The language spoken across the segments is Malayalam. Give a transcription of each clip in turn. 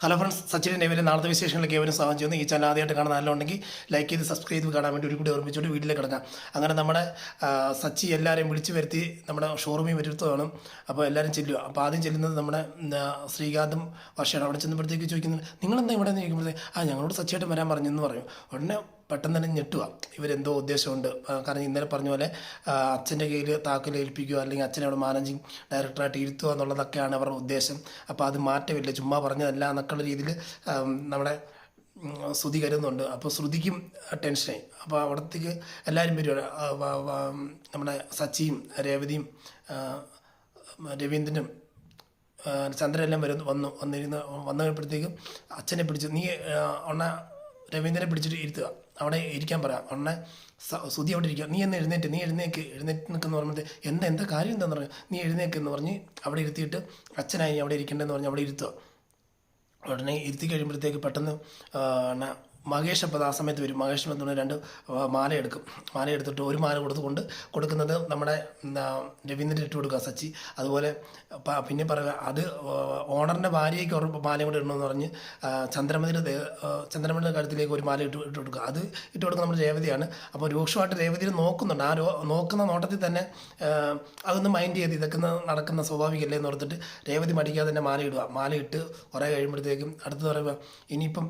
ഹലോ ഫ്രണ്ട്സ്, സച്ചിൻ്റെ ഇവരെ നാളത്തെ വിശേഷങ്ങളിലേക്ക് ഏവരും സ്വാഗതം ചെയ്യുന്നു. ഈ ചാനൽ ആദ്യമായിട്ട് കാണാൻ നല്ലുണ്ടെങ്കിൽ ലൈക്ക് ചെയ്ത് സബ്സ്ക്രൈബ് ചെയ്ത് കാണാൻ വേണ്ടി ഒരു കൂടി ഓർമ്മിച്ചുകൊണ്ട് വീട്ടിലേക്ക് കിടക്കാം. അങ്ങനെ നമ്മുടെ സച്ചി എല്ലാവരെയും വിളിച്ചു വരുത്തി നമ്മുടെ ഷോറൂമിൽ വരുത്തുകയാണ്. അപ്പോൾ എല്ലാവരും ചെല്ലുക. അപ്പോൾ ആദ്യം ചെല്ലുന്നത് നമ്മുടെ ശ്രീകാന്തും വർഷയാണ്. അവിടെ ചെന്നപ്പോഴത്തേക്ക് ചോദിക്കുന്നത്, നിങ്ങളെന്താ ഇവിടെ നിന്ന് ചോദിക്കുമ്പോഴത്തേക്ക് ഞങ്ങളോട് സച്ചിയായിട്ട് വരാൻ പറഞ്ഞെന്ന് പറയും. ഉടനെ പെട്ടെന്ന് തന്നെ ഞെട്ടുക, ഇവരെന്തോ ഉദ്ദേശമുണ്ട്. കാരണം ഇന്നലെ പറഞ്ഞ പോലെ അച്ഛൻ്റെ കയ്യിൽ താക്കോൽ ഏൽപ്പിക്കുക, അല്ലെങ്കിൽ അച്ഛനെ അവിടെ മാനേജിങ് ഡയറക്ടറായിട്ട് ഇരുത്തുക എന്നുള്ളതൊക്കെയാണ് അവരുടെ ഉദ്ദേശം. അപ്പോൾ അത് മാറ്റമില്ല, ചുമ്മാ പറഞ്ഞതല്ല എന്നൊക്കെയുള്ള രീതിയിൽ നമ്മുടെ ശ്രുതി കരുതുന്നുണ്ട്. അപ്പോൾ ശ്രുതിക്കും ടെൻഷനായി. അപ്പോൾ അവിടത്തേക്ക് എല്ലാവരും വരികയാണ്. നമ്മുടെ സച്ചിയും രേവതിയും രവീന്ദ്രനും ചന്ദ്രനെല്ലാം വന്നപ്പോഴത്തേക്കും അച്ഛനെ പിടിച്ച് നീ രവീന്ദ്രനെ പിടിച്ചിട്ട് ഇരുത്തുക, അവിടെ ഇരിക്കാൻ പറയാം. ഉടനെ ശ്രുതി അവിടെ ഇരിക്കുക. നീ എഴുന്നേറ്റ് നിൽക്കുന്ന പറയുമ്പോൾ എന്താ കാര്യം എന്താണെന്ന് പറഞ്ഞു. നീ എഴുന്നേക്കെന്ന് പറഞ്ഞ് അവിടെ ഇരുത്തിയിട്ട് അച്ഛനായി അവിടെ ഇരിക്കേണ്ടതെന്ന് പറഞ്ഞ് അവിടെ ഇരുത്തുക. ഉടനെ ഇരുത്തി കഴിയുമ്പോഴത്തേക്ക് പെട്ടെന്ന് മഹേഷ് അപ്പോൾ ആ സമയത്ത് വരും. മഹേഷ് വന്നുകൊണ്ട് രണ്ട് മാല എടുത്തിട്ട് ഒരു മാല കൊടുക്കുന്നത് നമ്മുടെ രവീന്ദ്രൻ ഇട്ട് കൊടുക്കുക സച്ചി. അതുപോലെ പിന്നെ പറയുക, അത് ഓണറിൻ്റെ ഭാര്യയ്ക്ക് മാലയും കൂടെ ഇടണമെന്ന് പറഞ്ഞ് ചന്ദ്രമതിയുടെ കഴുത്തിലേക്ക് ഒരു മാല ഇട്ട് കൊടുക്കുക. അത് ഇട്ട് കൊടുക്കുക നമ്മുടെ രേവതിയാണ്. അപ്പോൾ രൂക്ഷമായിട്ട് രേവതിയിൽ നോക്കുന്നുണ്ട്. നോക്കുന്ന നോട്ടത്തിൽ തന്നെ അതൊന്ന് മൈൻഡ് ചെയ്ത് ഇതൊക്കെ നടക്കുന്ന സ്വാഭാവികമല്ലേ എന്ന് ഓർത്തിട്ട് രേവതി മടിക്കാതെ തന്നെ മാല ഇട്ട് കുറേ കഴിയുമ്പോഴത്തേക്കും അടുത്ത് പറയുക, ഇനിയിപ്പം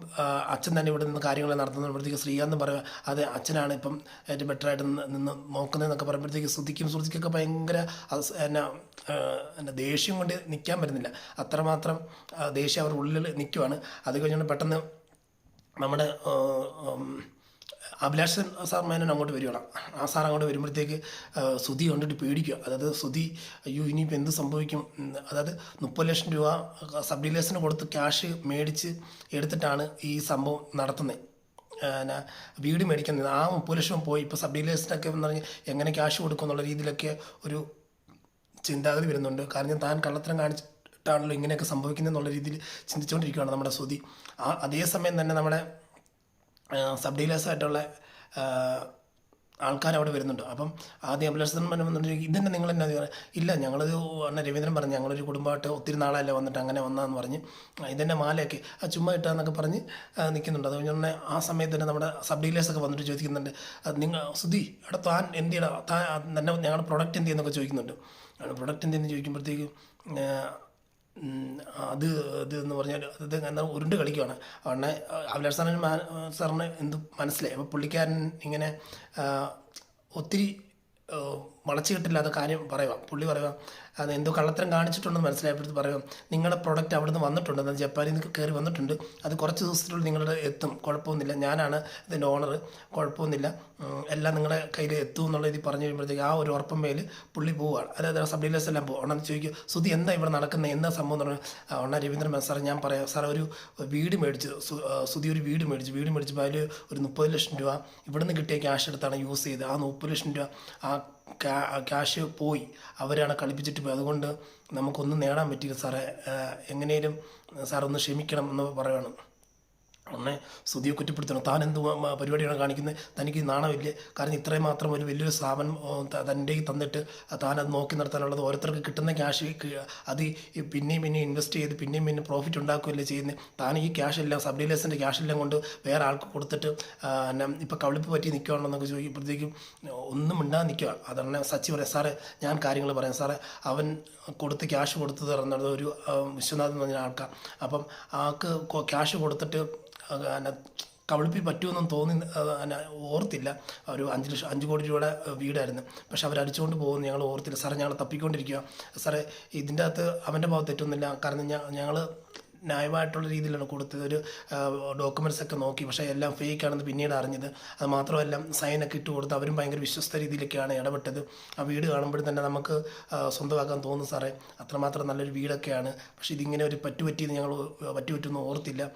അച്ഛൻ തന്നെ ഇവിടെ നിന്ന് കാര്യങ്ങൾ നടത്തുമ്പോഴത്തേക്ക് ശ്രീകാന്ത് പറയുക, അത് അച്ഛനാണ് ഇപ്പം ഏറ്റവും ബെറ്ററായിട്ട് നിന്ന് നോക്കുന്നതെന്നൊക്കെ പറയുമ്പോഴത്തേക്ക് ശ്രുതിക്കൊക്കെ ഭയങ്കര ദേഷ്യം കൊണ്ട് നിൽക്കാൻ പറ്റുന്നില്ല. അത്രമാത്രം ദേഷ്യം അവർ ഉള്ളിൽ നിൽക്കുവാണ്. അത് കഴിഞ്ഞുകൊണ്ട് പെട്ടെന്ന് നമ്മുടെ അഭിലാഷൻ സാർ മേനോൻ അങ്ങോട്ട് വരികയാണ്. ആ സാർ അങ്ങോട്ട് വരുമ്പോഴത്തേക്ക് ശ്രുതി കണ്ടിട്ട് പേടിക്കുക. അതായത് ശ്രുതി അയ്യോ ഇനിയിപ്പോൾ എന്ത് സംഭവിക്കും, അതായത് 30 ലക്ഷം രൂപ സബ് ഡീലേഴ്സിന് കൊടുത്ത് ക്യാഷ് മേടിച്ച് എടുത്തിട്ടാണ് ഈ സംഭവം നടത്തുന്നത്. വീട് മേടിക്കുന്നത് ആ 30 ലക്ഷം പോയി. ഇപ്പോൾ സബ് ഡീലേഴ്സിനൊക്കെ എന്ന് പറഞ്ഞാൽ എങ്ങനെ ക്യാഷ് കൊടുക്കും എന്നുള്ള രീതിയിലൊക്കെ ഒരു ചിന്താഗതി വരുന്നുണ്ട്. കാരണം താൻ കള്ളത്തരം കാണിച്ചിട്ടാണല്ലോ ഇങ്ങനെയൊക്കെ സംഭവിക്കുന്നത് എന്നുള്ള രീതിയിൽ ചിന്തിച്ചുകൊണ്ടിരിക്കുകയാണ് നമ്മുടെ ശ്രുതി. അതേസമയം തന്നെ നമ്മുടെ സബ് ഡീലേഴ്സായിട്ടുള്ള ആൾക്കാർ അവിടെ വരുന്നുണ്ട്. അപ്പം ആദ്യം അഭിലാഷൻ വന്നിട്ടുണ്ടെങ്കിൽ ഇതന്നെ നിങ്ങൾ തന്നെ ഇല്ല, ഞങ്ങളത് രവീന്ദ്രൻ പറഞ്ഞു ഞങ്ങളൊരു കുടുംബമായിട്ട് ഒത്തിരി നാളല്ലേ വന്നിട്ട് അങ്ങനെ വന്നതെന്ന് പറഞ്ഞ് ഇതന്നെ മാലയൊക്കെ ചുമ്മാ ഇട്ടാന്നൊക്കെ പറഞ്ഞ് നിൽക്കുന്നുണ്ട്. അത് കഴിഞ്ഞ ആ സമയത്ത് തന്നെ നമ്മുടെ സബ് ഡീലേഴ്സൊക്കെ വന്നിട്ട് ചോദിക്കുന്നുണ്ട്, നിങ്ങൾ ശ്രുതി അവിടെ താൻ എന്ത് ചെയ്യണം, താൻ തന്നെ ഞങ്ങളുടെ പ്രൊഡക്റ്റ് എന്ത് ചെയ്യുന്നൊക്കെ ചോദിക്കുന്നുണ്ട്. പ്രൊഡക്റ്റ് എന്തെന്ന് ചോദിക്കുമ്പോഴത്തേക്ക് അത് എന്ന് പറഞ്ഞാൽ അത് എന്താ ഉരുണ്ട് കളിക്കുകയാണ്. ഉടനെ അഭിലാഷ് സാറിന് എന്ത് മനസ്സിലായി. അപ്പോൾ പുള്ളിക്കാരൻ ഇങ്ങനെ ഒത്തിരി വളച്ചു കിട്ടില്ലാത്ത കാര്യം പറയുക. പുള്ളി പറയുക അത് എന്തോ കള്ളത്തരം കാണിച്ചിട്ടുണ്ടെന്ന് മനസ്സിലായപ്പോഴത്ത് പറയുക, നിങ്ങളുടെ പ്രൊഡക്റ്റ് അവിടെ നിന്ന് വന്നിട്ടുണ്ട്, അത് ജപ്പാനിൽ നിന്ന് കയറി വന്നിട്ടുണ്ട്, അത് കുറച്ച് ദിവസത്തിനുള്ളിൽ നിങ്ങളുടെ എത്തും, കുഴപ്പമൊന്നുമില്ല, ഞാനാണ് ഇതിൻ്റെ ഓണർ, കുഴപ്പമൊന്നുമില്ല, എല്ലാം നിങ്ങളുടെ കയ്യിൽ എത്തും എന്നുള്ള ഇത് പറഞ്ഞു കഴിയുമ്പോഴത്തേക്ക് ആ ഒരു ഉറപ്പം മേൽ പുള്ളി പോവുകയാണ്. അതായത് സബ് ഡീലേഴ്സ് എല്ലാം പോകും. ഉടനെ ചോദിക്കും, ശ്രുതി എന്താ ഇവിടെ നടക്കുന്നത്, എന്താ സംഭവം എന്ന് പറഞ്ഞാൽ ഉടനെ രവീന്ദ്രൻ സാറേ ഞാൻ പറയാം സാർ, ഒരു വീട് മേടിച്ചു, ശ്രുതി ഒരു വീട് മേടിച്ചപ്പോൾ അതിൽ ഒരു 30 ലക്ഷം രൂപ ഇവിടെ നിന്ന് കിട്ടിയ ക്യാഷ് എടുത്താണ് യൂസ് ചെയ്ത്. ആ 30 ലക്ഷം രൂപ ആ ക്യാഷ് പോയി, അവരാണ് കളിപ്പിച്ചിട്ട് പോയി. അതുകൊണ്ട് നമുക്കൊന്നും നേടാൻ പറ്റില്ല സാറേ, എങ്ങനെയും സാറൊന്ന് ക്ഷമിക്കണം എന്ന് പറയുകയാണ്. ഉടനെ ശ്രുതിയെ കുറ്റപ്പെടുത്തണം, താൻ എന്ത് പരിപാടിയാണ് കാണിക്കുന്നത്, തനിക്ക് നാണമില്ല, കാരണം ഇത്രയും മാത്രം ഒരു വലിയൊരു സ്ഥാപനം തൻ്റെ തന്നിട്ട് താനത് നോക്കി നടത്താനുള്ളത്, ഓരോരുത്തർക്ക് കിട്ടുന്ന ക്യാഷ് അത് പിന്നെയും ഇൻവെസ്റ്റ് ചെയ്ത് പിന്നെയും പ്രോഫിറ്റ് ഉണ്ടാക്കുകയല്ലേ ചെയ്യുന്നത്. താൻ ഈ ക്യാഷെല്ലാം സബ് ഡീലേഴ്സിൻ്റെ ക്യാഷെല്ലാം കൊണ്ട് വേറെ ആൾക്ക് കൊടുത്തിട്ട് ഇപ്പോൾ കവളിപ്പ് പറ്റി നിൽക്കുകയാണെന്നൊക്കെ ചോദിക്കുമ്പോഴത്തേക്കും ഒന്നും മിണ്ടാതെ നിൽക്കുക. അതന്നെ സച്ചി പറയാം, സാറേ ഞാൻ കാര്യങ്ങൾ പറയാം സാറേ, അവൻ കൊടുത്ത് ക്യാഷ് കൊടുത്തത് പറഞ്ഞത് ഒരു വിശ്വനാഥൻ എന്ന് പറഞ്ഞ ആൾക്കാർ. അപ്പം ആൾക്ക് ക്യാഷ് കൊടുത്തിട്ട് കബളിപ്പി പറ്റുമെന്നും തോന്നി ഓർത്തില്ല. ഒരു 5 കോടി രൂപയുടെ വീടായിരുന്നു, പക്ഷെ അവരടിച്ചുകൊണ്ട് പോകുന്നു ഞങ്ങൾ ഓർത്തില്ല സാറേ, ഞങ്ങൾ തപ്പിക്കൊണ്ടിരിക്കുക സാറേ. ഇതിൻ്റെ അകത്ത് അവൻ്റെ ഭാഗത്ത് തെറ്റൊന്നുമില്ല, കാരണം ഞങ്ങൾ ന്യായമായിട്ടുള്ള രീതിയിലാണ് കൊടുത്തത്. ഒരു ഡോക്യുമെൻറ്റ്സൊക്കെ നോക്കി, പക്ഷേ എല്ലാം ഫേക്കാണെന്ന് പിന്നീട് അറിഞ്ഞത്. അത് മാത്രമല്ല സൈനൊക്കെ ഇട്ട് കൊടുത്ത് അവരും ഭയങ്കര വിശ്വസ്ത രീതിയിലൊക്കെയാണ് ഇടപെട്ടത്. ആ വീട് കാണുമ്പോഴും തന്നെ നമുക്ക് സ്വന്തമാക്കാൻ തോന്നും സാറേ, അത്രമാത്രം നല്ലൊരു വീടൊക്കെയാണ്, പക്ഷേ ഇതിങ്ങനെ ഒരു പറ്റുപറ്റിയെന്ന് ഞങ്ങൾ പറ്റുപറ്റുമെന്ന് ഓർത്തില്ല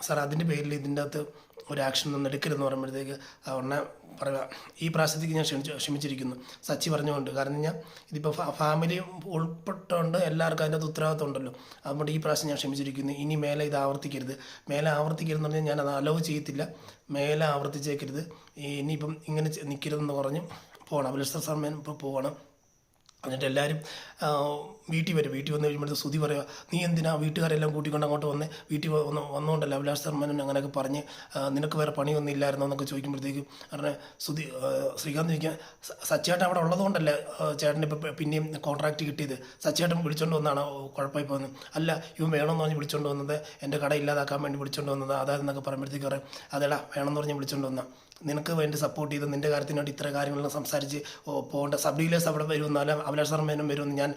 സാർ. അതിൻ്റെ പേരിൽ ഇതിൻ്റെ അകത്ത് ഒരു ആക്ഷൻ ഒന്നും എടുക്കരുതെന്ന് പറയുമ്പോഴത്തേക്ക് ഉടനെ പറയുക, ഈ പ്രാവശ്യത്തേക്ക് ഞാൻ ക്ഷമിച്ചിരിക്കുന്നു സച്ചി പറഞ്ഞുകൊണ്ട്. കാരണം ഞാൻ ഇതിപ്പോൾ ഫാമിലി ഉൾപ്പെട്ടുകൊണ്ട് എല്ലാവർക്കും അതിൻ്റെ ഉത്തരവാദിത്വം ഉണ്ടല്ലോ, അതുകൊണ്ട് ഈ പ്രാവശ്യം ഞാൻ ക്ഷമിച്ചിരിക്കുന്നു. ഇനി മേലെ ഇത് ആവർത്തിക്കരുതെന്ന് പറഞ്ഞാൽ ഞാൻ അത് അലോ ചെയ്യത്തില്ല, മേലെ ആവർത്തിച്ചേക്കരുത്, ഇനിയിപ്പം ഇങ്ങനെ നിൽക്കരുതെന്ന് പറഞ്ഞ് പോകണം. അഭിലാഷ് സാർ ഇപ്പോൾ പോകണം. എന്നിട്ട് എല്ലാവരും വീട്ടിൽ വരും. വീട്ടിൽ വന്ന് കഴിയുമ്പോഴത്തെ ശ്രുതി പറയുക, നീ എന്തിനാ വീട്ടുകാരെല്ലാം കൂട്ടിക്കൊണ്ട് അങ്ങോട്ട് വന്ന് വീട്ടിൽ വന്നുകൊണ്ടല്ല അഭിലാഷ് ശർമ്മനും അങ്ങനെയൊക്കെ പറഞ്ഞ് നിനക്ക് വേറെ പണിയൊന്നും ഇല്ലായിരുന്നോ എന്നൊക്കെ ചോദിക്കുമ്പോഴത്തേക്കും പറഞ്ഞ ശ്രുതി ശ്രീകാന്ത് ചോദിക്കാൻ, സച്ചേട്ടൻ അവിടെ ഉള്ളതുകൊണ്ടല്ലേ ചേട്ടന് ഇപ്പം പിന്നെയും കോൺട്രാക്റ്റ് കിട്ടിയത്, സച്ചേട്ടൻ വിളിച്ചോണ്ട് വന്നാണ് കുഴപ്പമായി പോകുന്നത്. അല്ല, ഇവൻ വേണമെന്ന് പറഞ്ഞ് വിളിച്ചോണ്ട് വന്നത്, എൻ്റെ കട ഇല്ലാതാക്കാൻ വേണ്ടി വിളിച്ചോണ്ട് വന്നത് അതായെന്നൊക്കെ പറയുമ്പോഴത്തേക്ക് പറയാം, അതേടാ വേണമെന്ന് പറഞ്ഞ് വിളിച്ചോണ്ട് വന്നാൽ നിനക്ക് വേണ്ടി സപ്പോർട്ട് ചെയ്ത് നിൻ്റെ കാര്യത്തിന് വേണ്ടി ഇത്ര കാര്യങ്ങളെല്ലാം സംസാരിച്ച് പോകേണ്ട സബ് ഡീലേഴ്സ് അവിടെ വരുമെന്നാലും അഭിലാഷ് ശർമ്മേനും വരുമെന്ന് ഞാൻ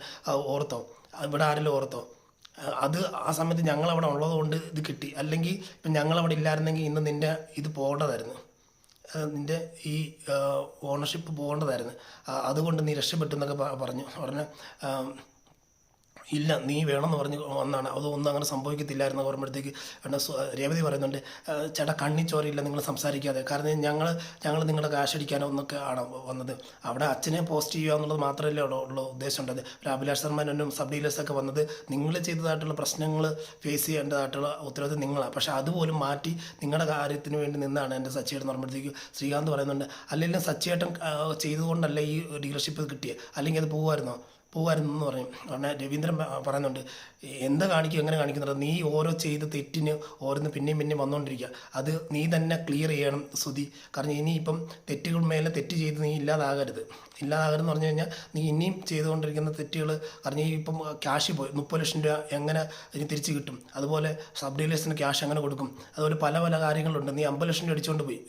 ഓർത്തോ, ഇവിടെ ആരെങ്കിലും ഓർത്തോ? അത് ആ സമയത്ത് ഞങ്ങളവിടെ ഉള്ളതുകൊണ്ട് ഇത് കിട്ടി. അല്ലെങ്കിൽ ഇപ്പം ഞങ്ങളവിടെ ഇല്ലായിരുന്നെങ്കിൽ ഇന്ന് നിൻ്റെ ഇത് പോകേണ്ടതായിരുന്നു, നിൻ്റെ ഈ ഓണർഷിപ്പ് പോകേണ്ടതായിരുന്നു. അതുകൊണ്ട് നീ രക്ഷപ്പെട്ടു എന്നൊക്കെ പറഞ്ഞ ഇല്ല, നീ വേണമെന്ന് പറഞ്ഞ് വന്നാണ്, അതൊന്നും അങ്ങനെ സംഭവിക്കത്തില്ലായിരുന്നു പറയുമ്പോഴത്തേക്ക് രേവതി പറയുന്നുണ്ട്, ചേട്ടാ കണ്ണിച്ചോരയില്ല നിങ്ങൾ സംസാരിക്കാതെ, കാരണം ഞങ്ങൾ നിങ്ങളുടെ കാശ് അടിക്കാനോ ഒന്നൊക്കെ ആണ് വന്നത്. അവിടെ അച്ഛനെ പോസ്റ്റ് ചെയ്യുക എന്നുള്ളത് മാത്രമല്ലേ അവിടെ ഉള്ള ഉദ്ദേശം ഉണ്ടത്. ഒരു അഭിലാഷ് ശർമ്മനും സബ് ഡീലേഴ്സൊക്കെ വന്നത് നിങ്ങൾ ചെയ്തതായിട്ടുള്ള പ്രശ്നങ്ങൾ ഫേസ് ചെയ്യേണ്ടതായിട്ടുള്ള ഉത്തരവാദിത്വം നിങ്ങളാണ്. പക്ഷേ അതുപോലും മാറ്റി നിങ്ങളുടെ കാര്യത്തിന് വേണ്ടി നിന്നാണ് എൻ്റെ സച്ചിയേട്ടൻ പറയുമ്പോഴത്തേക്ക് ശ്രീകാന്ത് പറയുന്നുണ്ട്, അല്ലെങ്കിൽ സച്ചിയേട്ടൻ ചെയ്തുകൊണ്ടല്ല ഈ ഡീലർഷിപ്പ് കിട്ടിയത്, അല്ലെങ്കിൽ അത് പോകുമായിരുന്നു പറയും. കാരണം രവീന്ദ്രൻ പറയുന്നുണ്ട്, എന്താ കാണിക്കും എങ്ങനെ കാണിക്കുന്നുണ്ട്, നീ ഓരോ ചെയ്ത തെറ്റിന് ഓരോന്ന് പിന്നെയും വന്നുകൊണ്ടിരിക്കുക, അത് നീ തന്നെ ക്ലിയർ ചെയ്യണം ശ്രുതി. കാരണം ഇനിയിപ്പം തെറ്റുകൾ മേലെ തെറ്റ് ചെയ്ത് നീ ഇല്ലാതാകരുതെന്ന് പറഞ്ഞു കഴിഞ്ഞാൽ നീ ഇനിയും ചെയ്തുകൊണ്ടിരിക്കുന്ന തെറ്റുകൾ, കാരണം ഈ ഇപ്പം ക്യാഷ് പോയി 30 ലക്ഷം രൂപ എങ്ങനെ ഇനി തിരിച്ച് കിട്ടും, അതുപോലെ സബ് ഡീലേഴ്സിന് ക്യാഷ് എങ്ങനെ കൊടുക്കും, അതുപോലെ പല കാര്യങ്ങളുണ്ട്. നീ 50 ലക്ഷം രൂപ അടിച്ചുകൊണ്ട് പോയി,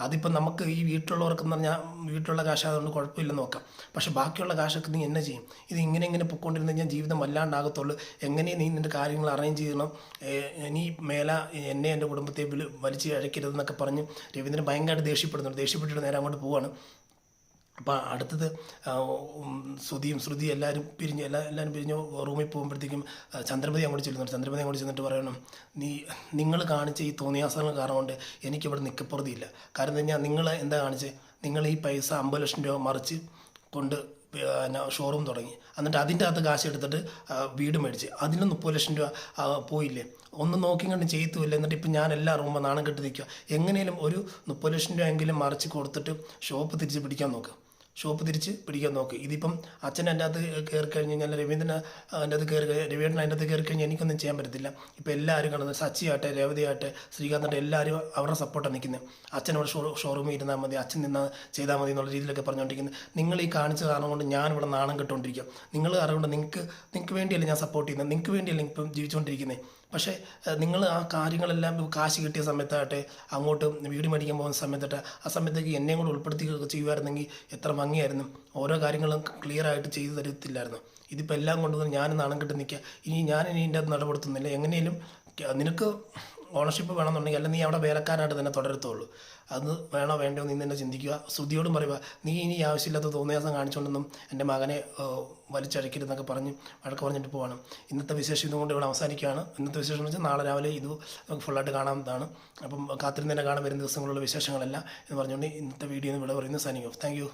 അതിപ്പം നമുക്ക് ഈ വീട്ടിലുള്ളവർക്കെന്ന് പറഞ്ഞാൽ വീട്ടിലുള്ള കാശ് അതുകൊണ്ട് കുഴപ്പമില്ലെന്ന് നോക്കാം, പക്ഷേ ബാക്കിയുള്ള കാശൊക്കെ നീ എന്നെ ചെയ്യും? ഇത് ഇങ്ങനെ പൊയ്ക്കൊണ്ടിരുന്ന് കഴിഞ്ഞാൽ ജീവിതം വല്ലാണ്ടാകത്തുള്ളൂ. എങ്ങനെ നീ നിൻ്റെ കാര്യങ്ങൾ അറേഞ്ച് ചെയ്യണം, നീ എന്നെ എൻ്റെ കുടുംബത്തെ വലിച്ച് അഴയ്ക്കരുതെന്നൊക്കെ പറഞ്ഞ് രവീന്ദ്രൻ ഭയങ്കരമായിട്ട് ദേഷ്യപ്പെട്ടിട്ട് നേരെ അങ്ങോട്ട് പോവാണ്. അപ്പോൾ അടുത്തത് ശ്രുതി എല്ലാവരും പിരിഞ്ഞ് റൂമിൽ പോകുമ്പോഴത്തേക്കും ചന്ദ്രമതി അങ്ങോട്ട് ചെന്നിട്ട് പറയണം, നിങ്ങൾ കാണിച്ച ഈ തോന്നിയാസങ്ങൾ കാരണം കൊണ്ട് എനിക്കിവിടെ നിൽക്കപ്പുറതിയില്ല. കാരണം എന്താ കഴിഞ്ഞാൽ നിങ്ങൾ എന്താ കാണിച്ചത്, നിങ്ങൾ ഈ പൈസ 50 ലക്ഷം രൂപ മറിച്ച് കൊണ്ട് ഷോറൂം തുടങ്ങി, എന്നിട്ട് അതിൻ്റെ അകത്ത് കാശ് എടുത്തിട്ട് വീട് മേടിച്ച് അതിന് 30 ലക്ഷം രൂപ പോയില്ലേ, ഒന്ന് നോക്കി കണ്ട് ചെയ്യത്തുമില്ല. എന്നിട്ട് ഇപ്പം ഞാൻ എല്ലാ റൂമും നാണം കെട്ടി നിൽക്കുക. എങ്ങനെയും ഒരു 30 ലക്ഷം രൂപ എങ്കിലും മറിച്ച് കൊടുത്തിട്ട് ഷോപ്പ് തിരിച്ച് പിടിക്കാൻ നോക്ക്. ഇതിപ്പം അച്ഛൻ എൻ്റെ അകത്ത് കയറി കഴിഞ്ഞ് കഴിഞ്ഞാൽ രവീന്ദ്രൻ അതിൻ്റെ അകത്ത് രവീന്ദ്രൻ അതിൻ്റെ അകത്ത് കയറി കഴിഞ്ഞാൽ എനിക്കൊന്നും ചെയ്യാൻ പറ്റത്തില്ല. ഇപ്പം എല്ലാവരും കാണുന്നത് സച്ചിയാട്ടെ, രേവതിയാട്ടെ, ശ്രീകാന്താട്ടെ എല്ലാവരും അവരുടെ സപ്പോർട്ടാണ് നിൽക്കുന്നത്. അച്ഛനോട് ഷോറൂമിൽ ഇരുന്നാൽ മതി, അച്ഛൻ ചെയ്താൽ മതി എന്നുള്ള രീതിയിലൊക്കെ പറഞ്ഞുകൊണ്ടിരിക്കുന്നത്. നിങ്ങൾ ഈ കാണിച്ച കാരണം കൊണ്ട് ഞാനിവിടെ നാണം കെട്ടുകൊണ്ടിരിക്കുക. നിങ്ങൾ കാരണം കൊണ്ട് നിങ്ങൾക്ക് വേണ്ടിയല്ല ഞാൻ സപ്പോർട്ട് ചെയ്യുന്നത്, നിങ്ങൾക്ക് വേണ്ടിയല്ല ഇപ്പം ജീവിച്ചുകൊണ്ടിരിക്കുന്നത്. പക്ഷേ നിങ്ങൾ ആ കാര്യങ്ങളെല്ലാം കാശ് കിട്ടിയ സമയത്താകട്ടെ, അങ്ങോട്ട് വീട് മേടിക്കാൻ പോകുന്ന സമയത്താട്ടെ, ആ സമയത്തേക്ക് എന്നെയും കൂടെ ഉൾപ്പെടുത്തി ചെയ്യുമായിരുന്നെങ്കിൽ എത്ര ഭംഗിയായിരുന്നു. ഓരോ കാര്യങ്ങളും ക്ലിയറായിട്ട് ചെയ്തു തരത്തില്ലായിരുന്നു. ഇതിപ്പോൾ എല്ലാം കൊണ്ടുവന്ന് ഞാൻ നാണം കെട്ട് നിൽക്കുക. ഇനി ഇതിൻ്റെ അത് നടപടുത്തുന്നില്ല. എങ്ങനെയും നിനക്ക് ഓണർഷിപ്പ് വേണമെന്നുണ്ടെങ്കിൽ അല്ലെങ്കിൽ നീ അവിടെ വേലക്കാരായിട്ട് തന്നെ തുടരത്തുള്ളൂ. അത് വേണോ വേണ്ടോ നീ തന്നെ ചിന്തിക്കുക. ശ്രുതിയോടും പറയുക, നീ ഇനി ആവശ്യമില്ലാത്ത തോന്നിയാസം കാണിച്ചുകൊണ്ടൊന്നും എൻ്റെ മകനെ വലിച്ചഴക്കരുതെന്നൊക്കെ വഴക്ക് പറഞ്ഞിട്ട് പോവാണ്. ഇന്നത്തെ വിശേഷം ഇതുകൊണ്ട് ഇവിടെ അവസാനിക്കുകയാണ്. ഇന്നത്തെ വിശേഷം എന്ന് വെച്ചാൽ നാളെ രാവിലെ ഇത് നമുക്ക് ഫുള്ളായിട്ട് കാണാവുന്നതാണ്. അപ്പം കാത്തിരുന്ന് തന്നെ കാണാൻ വരുന്ന ദിവസങ്ങളുള്ള വിശേഷങ്ങളല്ല എന്ന് പറഞ്ഞുകൊണ്ട് ഇന്നത്തെ വീഡിയോ ഇവിടെ പറയുന്നത്. Signing off. Thank you.